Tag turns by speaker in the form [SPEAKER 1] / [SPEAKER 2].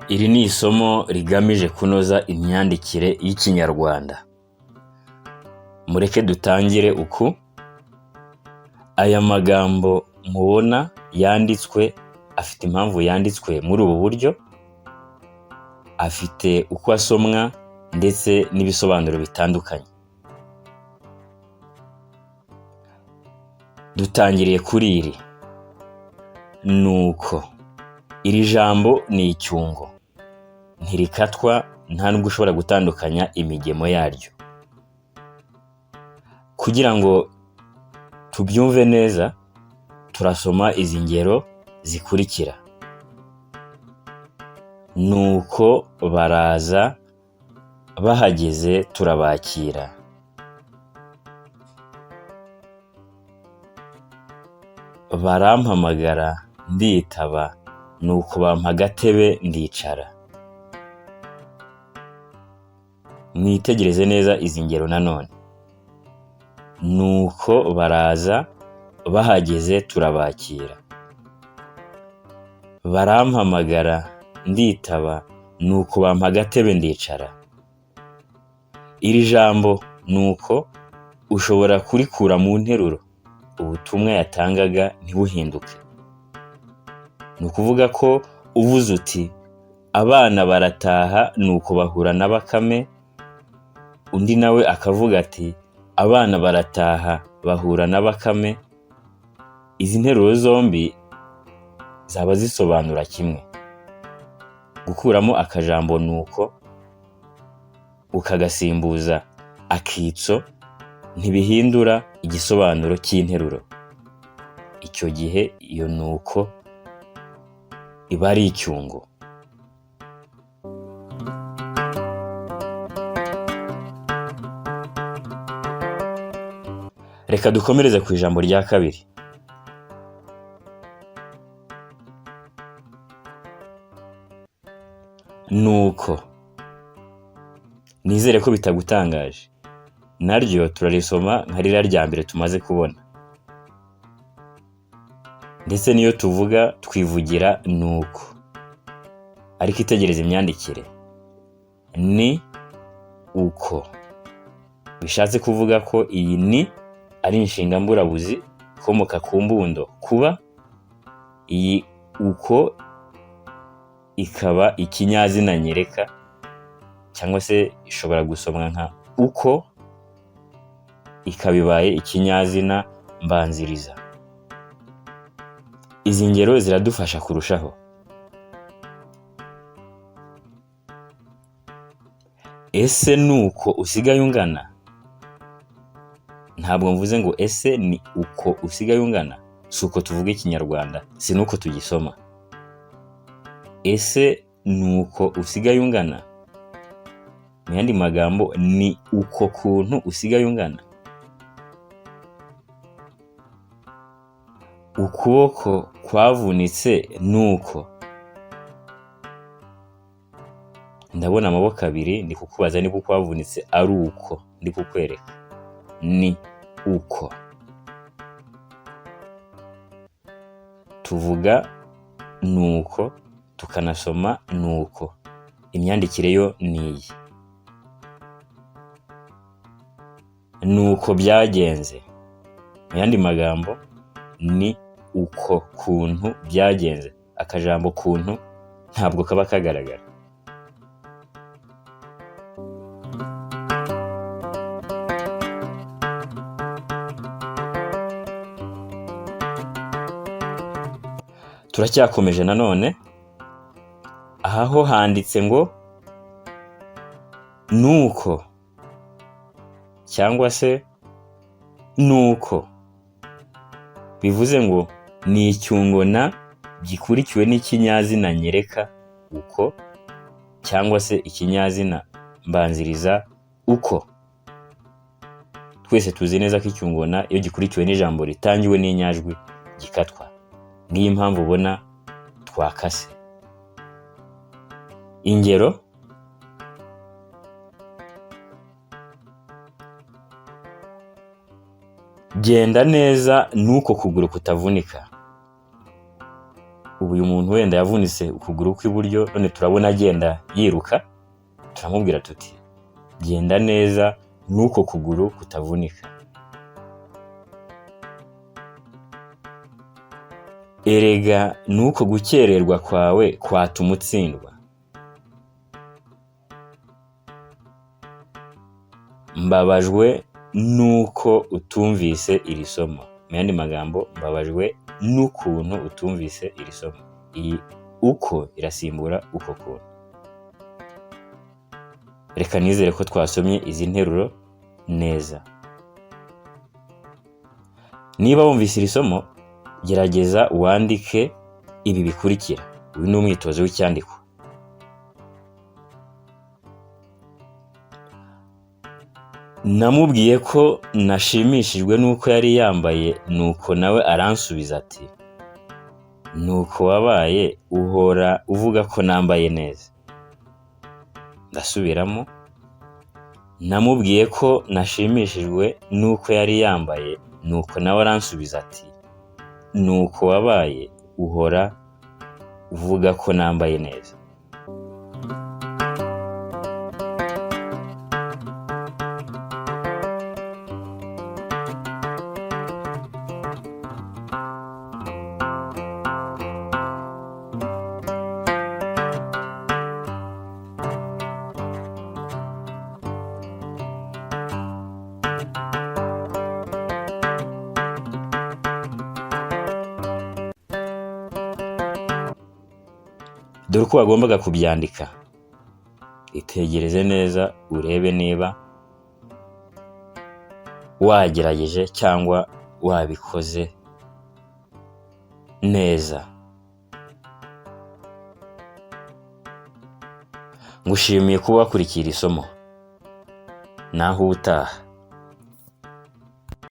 [SPEAKER 1] Iri ni isomo rigamije kunoza imyandikire y'Ikinyarwanda. Mureke dutangire uku. Aya magambo mubona yanditswe afite impamvu yanditswe muri ubu buryo, afite uko asomwa ndetse n'ibisobanuro bitandukanye. Dutangiriye kuri iri. Nuko. Iri jambo ni icyungo. Ntirikatwa, nta nubwo ushobora gutandukanya imigemo yaryo. Kugira ngo tubyumve neza, turasoma izi ngero zikurikira. Nuko baraza, bahageze turabakira. Barampamagara nditaba, nuko bampa agatebe ndicara. Mwitegereze neza izi ngero nanone. Nuko baraza, bahageze turabakira. Barampamagara nditaba, nuko bampa agatebe ndicara. Iri jambo nuko ushobora kurikura mu nteruro ubutumwa yatangaga ntibuhinduke. Ni ukuvuga ko uvuze uti abana barataha nuko bahura na Bakame, undi nawe akavuga ati abana barataha bahura na Bakame, izi nteruro zombi zaba zisobanura kimwe. Gukuramo akajambo nuko ukagasimbuza akitso ntibihindura igisobanuro cy'interuro. Icyo gihe iyo nuko iba ari icyungo. Reka dukomereze ku ijambo rya kabiri. Nuko. Nizere ko bitagutangaje. Naryo turarisoma nka ririya rya mbere tumaze kubona. Ndetse niyo tuvuga twivugira nuko. Ariko itegereze imyandikire. Ni uko. Bishatse kuvuga ko iyi ni ari inshingamburabuzi ikomoka ku mbundo kuba, iyi uko ikaba ikinyazina nyereka, cyangwa se ishobora gusomwa nka uko, ikaba ibaye ikinyazina mbanziriza. Izi ngero ziradufasha kurushaho. Ese nuko usigaye ungana? Ntabwo mvuze ngo ese ni uko usigaye ungana. Si uko tuvuga Ikinyarwanda, si nuko tugisoma. Ese nuko usigaye ungana? Mu yandi magambo ni uko kuntu usigaye ungana. Ukuboko kwavunitse nuko. Ndabona amaboko abiri, ndi kukubaza niba kwavunitse ari uko ndi kukwereka. Ni uko. Tuvuga nuko, tukanasoma nuko. Imyandikire yo ni iyi. Nuko byagenze. Mu yandi magambo ni uko kuntu byagenze. Akajambo kuntu ntabwo kaba kagaragara. Turacyakomeje nanone. Aha ho handitse ngo nuko cyangwa se nuko. Bivuze ngo ni icyungo na gikurikiwe n'ikinyazina nyereka uko, cyangwa se ikinyazina mbanziriza uko. Twese tuzi neza ko icyungo na iyo gikurikiwe n'ijambo ritangiwe n'inyajwi gikatwa. Niyo mpamvu ubona twakase. Ingero. Genda neza nuko kuguru kutavunika. ubu uyu muntu wenda yavunitse ukuguru kw'iburyo, none turabona agenda yiruka, turamubwira tuti genda neza n'uko kuguru kutavunika. Erega n'uko gukererwa kwawe kwatuma utsindwa. Mbabajwe n'uko utumvise iri somo. Mu yandi magambo, mbabajwe n'ukuntu utumvise iri somo. Iyi uko irasimbura uko kuntu. Reka nizere ko twasomye izi nteruro neza. Niba wumvise iri somo, gerageza wandike ibi bikurikira. Uyu ni umwitozo w'icyandiko. Namubwiye ko nashimishijwe n'uko yari yambaye, nuko nawe aransubiza ati nuko wabaye uhora uvuga ko nambaye neza. Ndasubiramo. Namubwiye ko nashimishijwe n'uko yari yambaye, nuko nawe aransubiza ati nuko wabaye uhora uvuga ko nambaye neza. Dore uko wagombaga kubyandika. Itegereze neza urebe niba wagerageje cyangwa wabikoze neza. Ngushimiye kuba wakurikiye iri somo. Naho utaha.